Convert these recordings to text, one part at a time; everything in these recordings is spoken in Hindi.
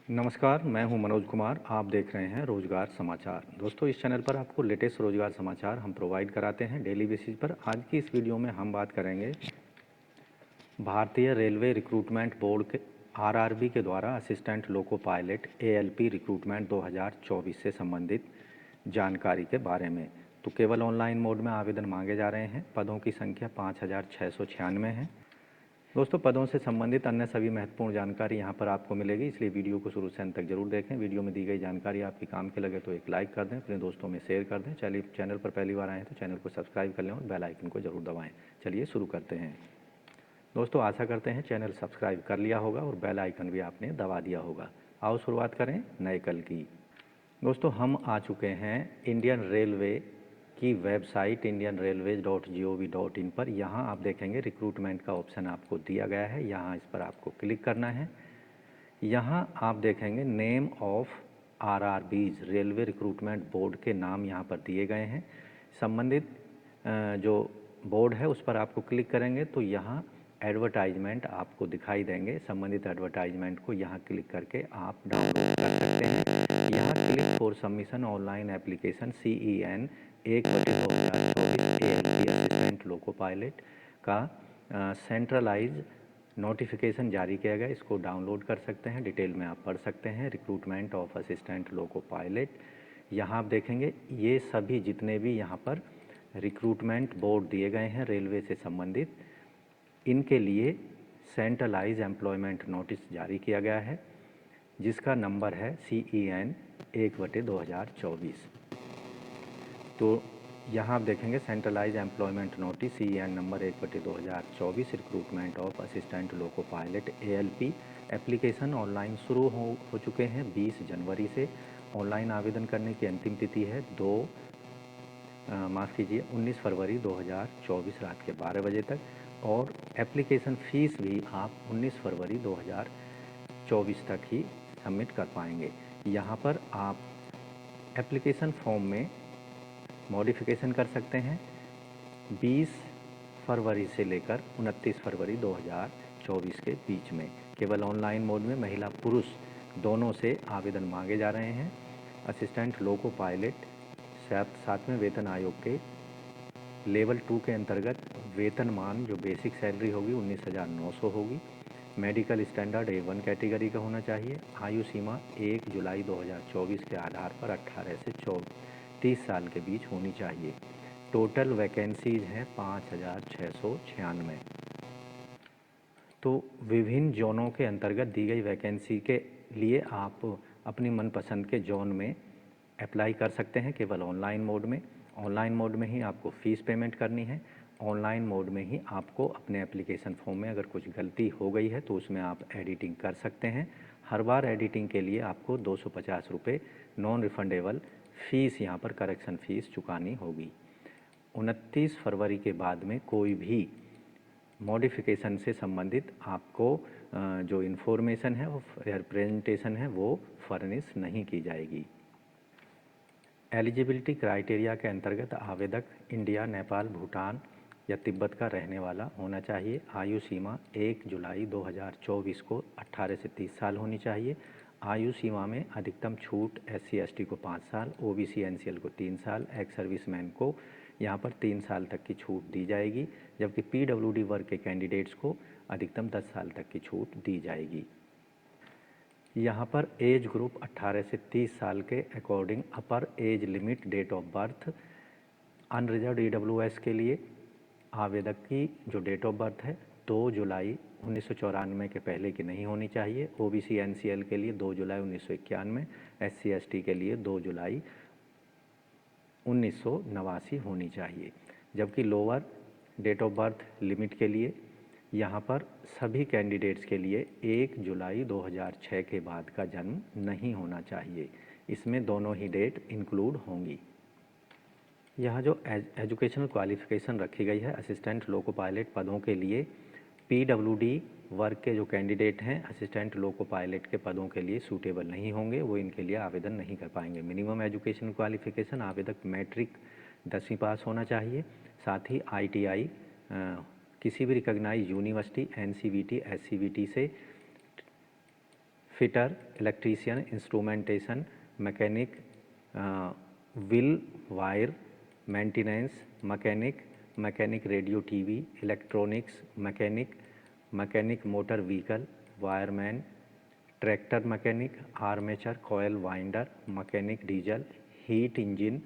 नमस्कार, मैं हूं मनोज कुमार। आप देख रहे हैं रोजगार समाचार। दोस्तों, इस चैनल पर आपको लेटेस्ट रोजगार समाचार हम प्रोवाइड कराते हैं डेली बेसिस पर। आज की इस वीडियो में हम बात करेंगे भारतीय रेलवे रिक्रूटमेंट बोर्ड के आरआरबी के द्वारा assistant loco pilot ALP recruitment 2024 से संबंधित जानकारी के बारे में। तो केवल ऑनलाइन मोड में आवेदन मांगे जा रहे हैं। पदों की संख्या 5696 है। दोस्तों, पदों से संबंधित अन्य सभी महत्वपूर्ण जानकारी यहाँ पर आपको मिलेगी, इसलिए वीडियो को शुरू से अंत तक जरूर देखें। वीडियो में दी गई जानकारी आपके काम के लगे तो एक लाइक कर दें, अपने दोस्तों में शेयर कर दें। चलिए, चैनल पर पहली बार आए हैं तो चैनल को सब्सक्राइब कर लें और बेल आइकन को जरूर दबाएं। चलिए शुरू करते हैं। दोस्तों, आशा करते हैं चैनल सब्सक्राइब कर लिया होगा और बेल आइकन भी आपने दबा दिया होगा। आओ शुरुआत करें नए कल की। दोस्तों, हम आ चुके हैं इंडियन रेलवे की वेबसाइट indianrailways.gov.in पर। यहाँ आप देखेंगे रिक्रूटमेंट का ऑप्शन आपको दिया गया है। यहाँ इस पर आपको क्लिक करना है। यहाँ आप देखेंगे name of RRBs, railway recruitment board के नाम यहाँ पर दिए गए हैं। संबंधित जो बोर्ड है उस पर आपको क्लिक करेंगे तो यहाँ एडवर्टाइजमेंट आपको दिखाई देंगे। संबंधित एडवर्टाइजमेंट को यहाँ क्लिक करके आप डाउनलोड कर सकते हैं। यहाँ click for submission online application CEN 1/2024 ALP assistant loco pilot का सेंट्रलाइज नोटिफिकेशन जारी किया गया। इसको डाउनलोड कर सकते हैं, डिटेल में आप पढ़ सकते हैं। Recruitment of assistant loco pilot, यहाँ आप देखेंगे ये सभी जितने भी यहाँ पर रिक्रूटमेंट बोर्ड दिए गए हैं रेलवे से संबंधित, इनके लिए सेंट्रलाइज एम्प्लॉयमेंट नोटिस जारी किया गया है, जिसका नंबर है CEN 1/2024। तो यहाँ आप देखेंगे centralized employment notice CEN number 1/2024 recruitment of assistant loco pilot ALP। Application online शुरू हो चुके हैं 20 जनवरी से। ऑनलाइन आवेदन करने की अंतिम तिथि है 19 फरवरी 2024 रात के 12 बजे तक। और एप्लीकेशन फ़ीस भी आप 19 फरवरी 2024 तक ही सबमिट कर पाएंगे। यहाँ पर आप एप्लीकेशन फॉर्म में मॉडिफिकेशन कर सकते हैं। 20 फरवरी से लेकर 29 फरवरी 2024 के बीच में केवल ऑनलाइन मोड में महिला पुरुष दोनों से आवेदन मांगे जा रहे हैं। असिस्टेंट लोको पायलट 7वें वेतन आयोग के लेवल 2 के अंतर्गत वेतनमान जो बेसिक सैलरी होगी 19,900 होगी। मेडिकल स्टैंडर्ड A1 कैटेगरी का होना चाहिए। आयु सीमा 1 जुलाई 2024 के आधार पर 18 से 30 साल के बीच होनी चाहिए। टोटल वैकेंसीज हैं 5696। तो विभिन्न जोनों के अंतर्गत दी गई वैकेंसी के लिए आप अपनी मनपसंद के जोन में अप्लाई कर सकते हैं, केवल ऑनलाइन मोड में। ऑनलाइन मोड में ही आपको फ़ीस पेमेंट करनी है। ऑनलाइन मोड में ही आपको अपने एप्लीकेशन फॉर्म में अगर कुछ गलती हो गई है तो उसमें आप एडिटिंग कर सकते हैं। हर बार एडिटिंग के लिए आपको 250 रुपये नॉन रिफंडेबल फ़ीस यहाँ पर करेक्शन फ़ीस चुकानी होगी। 29 फरवरी के बाद में कोई भी मॉडिफिकेशन से संबंधित आपको जो इन्फॉर्मेशन है वो रिप्रेजेंटेशन है वो फर्निश नहीं की जाएगी। एलिजिबिलिटी क्राइटेरिया के अंतर्गत आवेदक इंडिया, नेपाल, भूटान या तिब्बत का रहने वाला होना चाहिए। आयु सीमा 1 जुलाई 2024 को 18 से 30 साल होनी चाहिए। आयु सीमा में अधिकतम छूट SC/ST को 5 साल, OBC NCL को 3 साल, एक्स सर्विसमैन को यहाँ पर 3 साल तक की छूट दी जाएगी, जबकि PWD वर्ग के कैंडिडेट्स को अधिकतम 10 साल तक की छूट दी जाएगी। यहाँ पर एज ग्रुप 18 से 30 साल के according upper age limit date of birth unreserved EWS के लिए आवेदक की जो डेट ऑफ बर्थ है 2 जुलाई 1994 के पहले की नहीं होनी चाहिए। OBC NCL के लिए 2 जुलाई 1991, SC/ST के लिए 2 जुलाई 1989 होनी चाहिए। जबकि lower date of birth limit के लिए यहाँ पर सभी कैंडिडेट्स के लिए 1 जुलाई 2006 के बाद का जन्म नहीं होना चाहिए। इसमें दोनों ही डेट इंक्लूड होंगी। यह जो एजुकेशनल क्वालिफ़िकेशन रखी गई है असिस्टेंट लोको पायलट पदों के लिए, PWD वर्ग के जो कैंडिडेट हैं असिस्टेंट लोको पायलट के पदों के लिए सूटेबल नहीं होंगे, वो इनके लिए आवेदन नहीं कर पाएंगे। मिनिमम एजुकेशन क्वालिफ़िकेशन आवेदक मैट्रिक 10वीं पास होना चाहिए। साथ ही ITI किसी भी रिकॉग्नाइज यूनिवर्सिटी NCVT SCVT से fitter, electrician, instrumentation, mechanic, wheel wire maintenance, mechanic radio TV, electronics, mechanic motor vehicle, wireman, tractor mechanic, armature coil winder, mechanic diesel, heat engine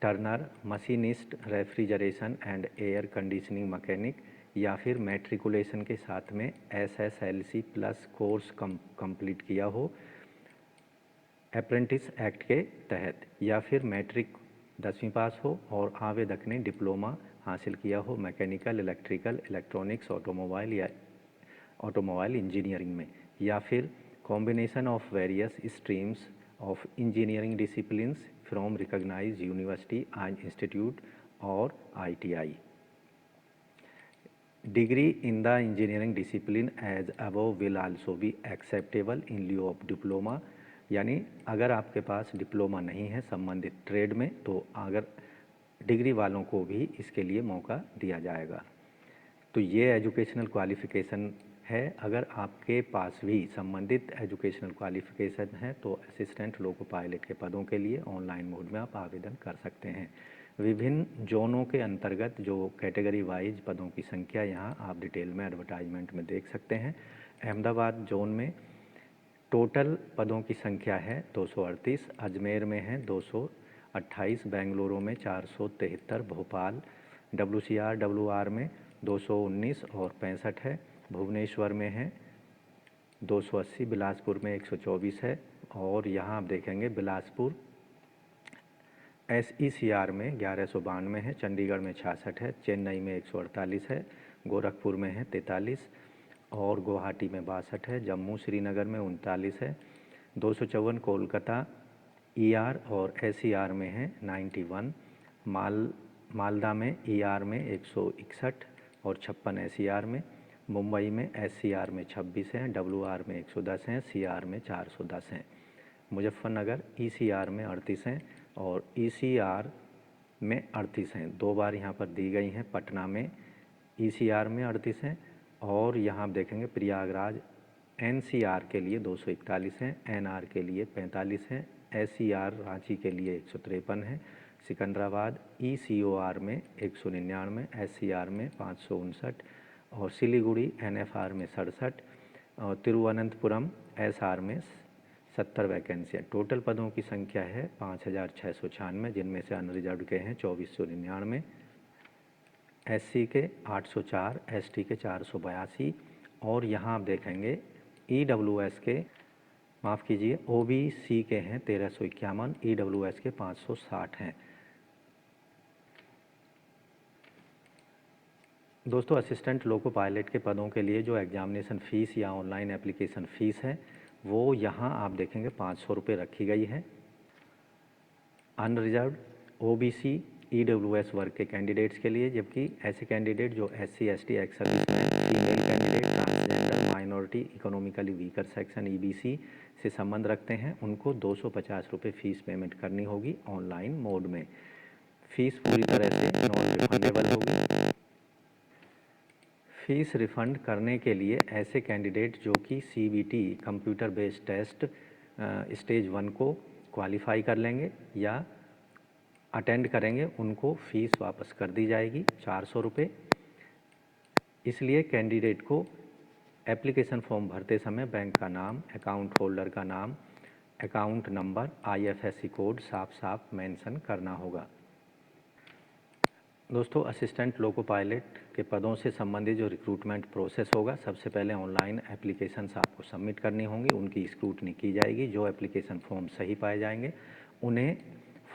Turner, machinist, refrigeration and air conditioning mechanic, या फिर मैट्रिकुलेशन के साथ में SSLC प्लस कोर्स कंप्लीट किया हो अप्रेंटिस एक्ट के तहत, या फिर मैट्रिक 10वीं पास हो और आवेदक ने डिप्लोमा हासिल किया हो मैकेनिकल, इलेक्ट्रिकल, इलेक्ट्रॉनिक्स, ऑटोमोबाइल या ऑटोमोबाइल इंजीनियरिंग में, या फिर combination of various streams of engineering disciplines from recognised university and institute और ITI. Degree in the engineering discipline as above will also be acceptable in lieu of diploma. यानी अगर आपके पास डिप्लोमा नहीं है संबंधित ट्रेड में तो अगर डिग्री वालों को भी इसके लिए मौका दिया जाएगा। तो ये एजुकेशनल क्वालिफ़िकेशन है। अगर आपके पास भी संबंधित एजुकेशनल क्वालिफ़िकेशन है तो असिस्टेंट लोको पायलट के पदों के लिए ऑनलाइन मोड में आप आवेदन कर सकते हैं। विभिन्न जोनों के अंतर्गत जो कैटेगरी वाइज पदों की संख्या यहाँ आप डिटेल में एडवर्टाइजमेंट में देख सकते हैं। अहमदाबाद जोन में टोटल पदों की संख्या है 238, अजमेर में है 228, बेंगलुरु में 473, भोपाल WCR में 219 और 65 है, भुवनेश्वर में है 280, बिलासपुर में 124 है, और यहाँ आप देखेंगे बिलासपुर SECR में 1192 है, चंडीगढ़ में 66 है, चेन्नई में 148 है, गोरखपुर में है 43 और गुवाहाटी में 62 है, जम्मू श्रीनगर में 39 है, 254 कोलकाता ER और SER में है 91, मालदा में ER में 161 और 56 SER में, मुंबई में SCR में 26 हैं, WR में 110 हैं, CR में 410 हैं, मुजफ्फरनगर ECR में 38 हैं और ECR में 38 हैं। 2 बार यहाँ पर दी गई हैं। पटना में ECR में 38 हैं और यहाँ आप देखेंगे प्रयागराज NCR के लिए 241 हैं, NR के लिए 45 हैं, SCR रांची के लिए 153 हैं, सिकंदराबाद ECOR में 199, SCR में 559 और सिलीगुड़ी NFR में 67 और तिरुवनंतपुरम SR में 70 वैकेंसियाँ। टोटल पदों की संख्या है 5696, जिनमें से अनरिजर्व के हैं 2499, SC के 804, ST के 482 और यहाँ आप देखेंगे EWS के OBC के हैं 1351, EWS के 560 हैं। दोस्तों, असिस्टेंट लोको पायलट के पदों के लिए जो एग्जामिनेशन फ़ीस या ऑनलाइन एप्लीकेशन फ़ीस है वो यहाँ आप देखेंगे 500 रुपये रखी गई है। अनरिजर्व OBC EWS वर्ग के कैंडिडेट्स के लिए, जबकि ऐसे कैंडिडेट जो SC ST ex serviceman, female candidate, transgender, minority, economically weaker section EBC से संबंध रखते हैं उनको 250 रुपये फ़ीस पेमेंट करनी होगी ऑनलाइन मोड में। फ़ीस पूरी तरह से नॉन रिफंडेबल होगी। फ़ीस रिफ़ंड करने के लिए ऐसे कैंडिडेट जो कि CBT computer based test stage 1 को क्वालिफाई कर लेंगे या अटेंड करेंगे उनको फ़ीस वापस कर दी जाएगी 400 रुपये। इसलिए कैंडिडेट को एप्लीकेशन फॉर्म भरते समय बैंक का नाम, अकाउंट होल्डर का नाम, अकाउंट नंबर, IFSC कोड साफ साफ मेंशन करना होगा। दोस्तों, असिस्टेंट लोको पायलट के पदों से संबंधित जो रिक्रूटमेंट प्रोसेस होगा, सबसे पहले ऑनलाइन एप्लीकेशंस आपको सबमिट करनी होंगी, उनकी स्क्रूटनी की जाएगी। जो एप्लीकेशन फॉर्म सही पाए जाएंगे उन्हें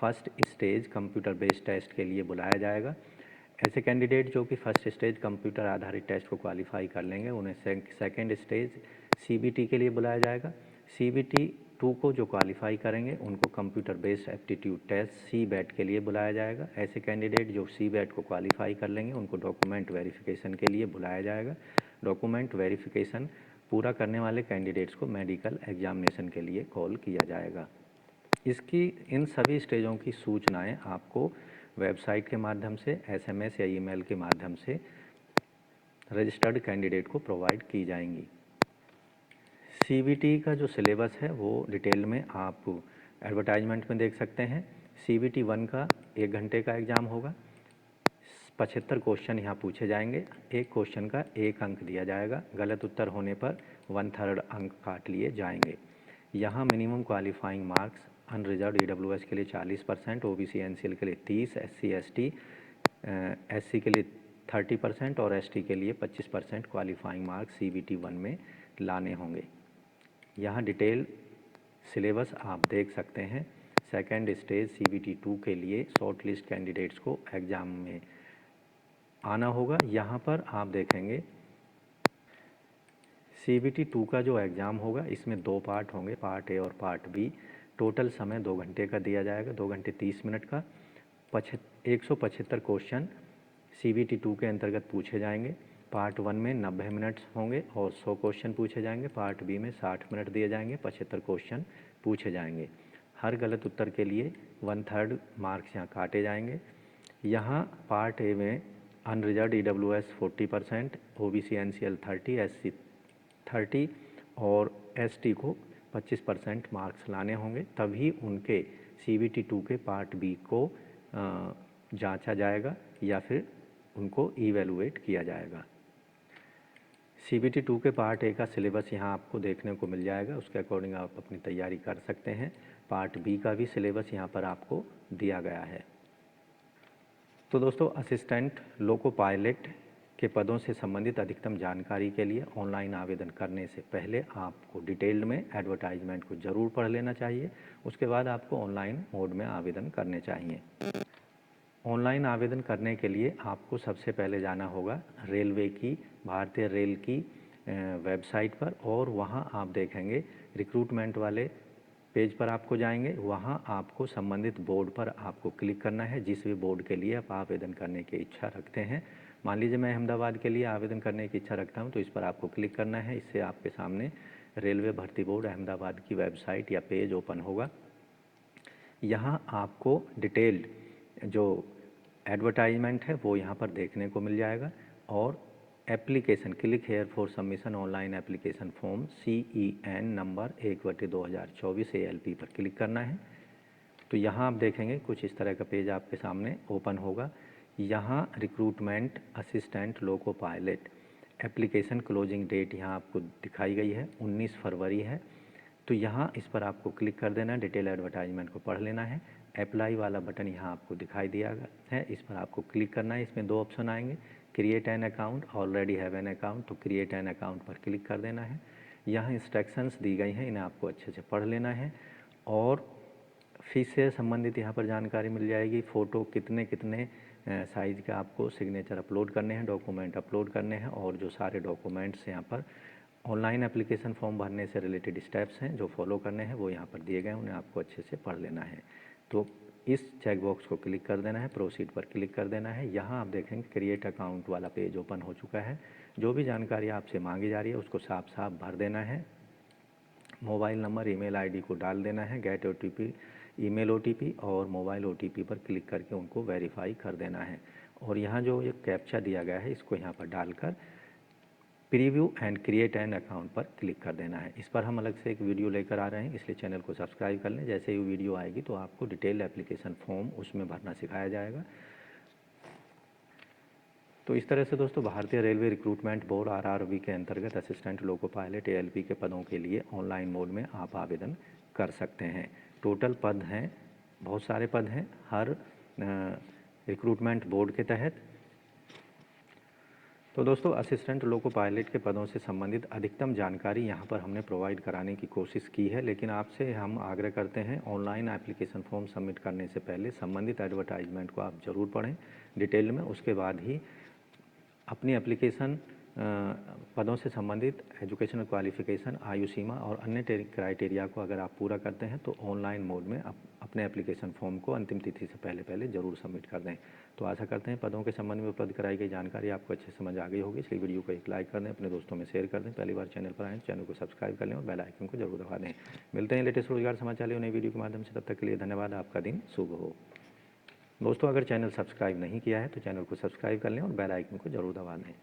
first stage computer based test के लिए बुलाया जाएगा। ऐसे कैंडिडेट जो कि फर्स्ट स्टेज कंप्यूटर आधारित टेस्ट को क्वालिफाई कर लेंगे उन्हें सेकेंड स्टेज CBT के लिए बुलाया जाएगा। CBT 2 को जो क्वालिफाई करेंगे उनको computer based aptitude test CBAT के लिए बुलाया जाएगा। ऐसे कैंडिडेट जो CBAT को क्वालिफाई कर लेंगे उनको डॉक्यूमेंट वेरिफिकेशन के लिए बुलाया जाएगा। डॉक्यूमेंट वेरिफिकेशन पूरा करने वाले कैंडिडेट्स को मेडिकल एग्जामिनेशन के लिए कॉल किया जाएगा। इन सभी स्टेजों की सूचनाएं आपको वेबसाइट के माध्यम से, SMS या ईमेल के माध्यम से रजिस्टर्ड कैंडिडेट को प्रोवाइड की जाएंगी। सीबीटी का जो सिलेबस है वो डिटेल में आप एडवर्टाइजमेंट में देख सकते हैं। सीबीटी 1 का 1 घंटे का एग्ज़ाम होगा। 75 क्वेश्चन यहाँ पूछे जाएंगे। एक क्वेश्चन का 1 अंक दिया जाएगा। गलत उत्तर होने पर 1/3 अंक काट लिए जाएंगे। यहाँ minimum qualifying marks unreserved EWS के लिए 40%, ओबीसी एनसीएल के लिए 30%, एससी एसटी एससी के लिए 30% और एसटी के लिए 25% क्वालिफाइंग मार्क्स सीबीटी 1 में लाने होंगे। यहाँ डिटेल सिलेबस आप देख सकते हैं। सेकेंड स्टेज सीबीटी 2 के लिए शॉर्ट लिस्ट कैंडिडेट्स को एग्ज़ाम में आना होगा। यहाँ पर आप देखेंगे सीबीटी 2 का जो एग्ज़ाम होगा इसमें 2 पार्ट होंगे, पार्ट ए और पार्ट बी। टोटल समय 2 घंटे का दिया जाएगा, 2 घंटे 30 मिनट का। 175 क्वेश्चन सीबीटी 2 के अंतर्गत पूछे जाएंगे। पार्ट 1 में 90 मिनट होंगे और 100 क्वेश्चन पूछे जाएंगे। पार्ट बी में 60 मिनट दिए जाएंगे, 75 क्वेश्चन पूछे जाएंगे। हर गलत उत्तर के लिए 1/3 मार्क्स यहाँ काटे जाएंगे। यहाँ पार्ट ए में unreserved EWS 40%, OBC NCL 30%, SC 30% और एसटी को 25% मार्क्स लाने होंगे, तभी उनके सीबीटी 2 के पार्ट बी को जांचा जाएगा या फिर उनको इवैल्यूएट किया जाएगा। सीबीटी 2 के पार्ट ए का सिलेबस यहाँ आपको देखने को मिल जाएगा, उसके अकॉर्डिंग आप अपनी तैयारी कर सकते हैं। पार्ट बी का भी सिलेबस यहाँ पर आपको दिया गया है। तो दोस्तों, असिस्टेंट लोको पायलट के पदों से संबंधित अधिकतम जानकारी के लिए ऑनलाइन आवेदन करने से पहले आपको डिटेल्ड में एडवर्टाइजमेंट को ज़रूर पढ़ लेना चाहिए। उसके बाद आपको ऑनलाइन मोड में आवेदन करने चाहिए। ऑनलाइन आवेदन करने के लिए आपको सबसे पहले जाना होगा रेलवे की, भारतीय रेल की वेबसाइट पर, और वहाँ आप देखेंगे रिक्रूटमेंट वाले पेज पर आपको जाएंगे। वहाँ आपको संबंधित बोर्ड पर आपको क्लिक करना है, जिस भी बोर्ड के लिए आप आवेदन करने की इच्छा रखते हैं। मान लीजिए मैं अहमदाबाद के लिए आवेदन करने की इच्छा रखता हूँ, तो इस पर आपको क्लिक करना है। इससे आपके सामने रेलवे भर्ती बोर्ड अहमदाबाद की वेबसाइट या पेज ओपन होगा। यहाँ आपको डिटेल्ड जो एडवर्टाइजमेंट है वो यहाँ पर देखने को मिल जाएगा, और application click here for submission online application form CEN number 1/2024 ALP पर क्लिक करना है। तो यहाँ आप देखेंगे कुछ इस तरह का पेज आपके सामने ओपन होगा। यहाँ recruitment assistant loco pilot application closing date यहाँ आपको दिखाई गई है, 19 फरवरी है। तो यहाँ इस पर आपको क्लिक कर देना है, डिटेल एडवर्टाइजमेंट को पढ़ लेना है। अप्लाई वाला बटन यहाँ आपको दिखाई दिया है, इस पर आपको क्लिक करना है। इसमें 2 ऑप्शन आएंगे, create an account, already have an account, तो क्रिएट एन अकाउंट पर क्लिक कर देना है। यहाँ इंस्ट्रक्शंस दी गई हैं, इन्हें आपको अच्छे से पढ़ लेना है। और फीस से संबंधित यहाँ पर जानकारी मिल जाएगी। फ़ोटो कितने साइज़ का आपको सिग्नेचर अपलोड करने हैं, डॉक्यूमेंट अपलोड करने हैं, और जो सारे डॉक्यूमेंट्स यहाँ पर ऑनलाइन एप्लीकेशन फॉर्म भरने से रिलेटेड स्टेप्स हैं जो फॉलो करने हैं वो यहाँ पर दिए गए हैं, उन्हें आपको अच्छे से पढ़ लेना है। तो इस चेक बॉक्स को क्लिक कर देना है, प्रोसीड पर क्लिक कर देना है। यहाँ आप देखेंगे क्रिएट अकाउंट वाला पेज ओपन हो चुका है। जो भी जानकारी आपसे मांगी जा रही है उसको साफ साफ भर देना है। मोबाइल नंबर, ईमेल आईडी को डाल देना है, गेट OTP, ईमेल OTP और मोबाइल OTP पर क्लिक करके उनको वेरीफाई कर देना है। और यहाँ जो ये कैप्चा दिया गया है इसको यहाँ पर डालकर preview and create an account पर क्लिक कर देना है। इस पर हम अलग से एक वीडियो लेकर आ रहे हैं, इसलिए चैनल को सब्सक्राइब कर लें। जैसे ही वीडियो आएगी तो आपको डिटेल एप्लीकेशन फॉर्म उसमें भरना सिखाया जाएगा। तो इस तरह से दोस्तों भारतीय रेलवे रिक्रूटमेंट बोर्ड RRB के अंतर्गत असिस्टेंट लोको पायलट ALP के पदों के लिए ऑनलाइन मोड में आप आवेदन कर सकते हैं। टोटल पद हैं, बहुत सारे पद हैं हर रिक्रूटमेंट बोर्ड के तहत। तो दोस्तों असिस्टेंट लोको पायलट के पदों से संबंधित अधिकतम जानकारी यहाँ पर हमने प्रोवाइड कराने की कोशिश की है, लेकिन आपसे हम आग्रह करते हैं ऑनलाइन एप्लीकेशन फॉर्म सबमिट करने से पहले संबंधित एडवर्टाइजमेंट को आप ज़रूर पढ़ें डिटेल में। उसके बाद ही अपनी एप्लीकेशन पदों से संबंधित एजुकेशनल क्वालिफ़िकेशन, आयु सीमा और अन्य क्राइटेरिया को अगर आप पूरा करते हैं तो ऑनलाइन मोड में अपने एप्लीकेशन फॉर्म को अंतिम तिथि से पहले ज़रूर सबमिट कर दें। तो आशा करते हैं पदों के संबंध में उपलब्ध कराई गई जानकारी आपको अच्छे समझ आ गई होगी। इसलिए वीडियो को एक लाइक कर दें, अपने दोस्तों में शेयर कर दें। पहली बार चैनल पर आएँ चैनल को सब्सक्राइब कर लें और बेल आइकन को जरूर दबा दें। मिलते हैं लेटेस्ट रोजगार समाचार नई वीडियो के माध्यम से, तब तक के लिए धन्यवाद। आपका दिन शुभ हो। दोस्तों अगर चैनल सब्सक्राइब नहीं किया है तो चैनल को सब्सक्राइब कर लें और बेल आइकन को जरूर दबा दें।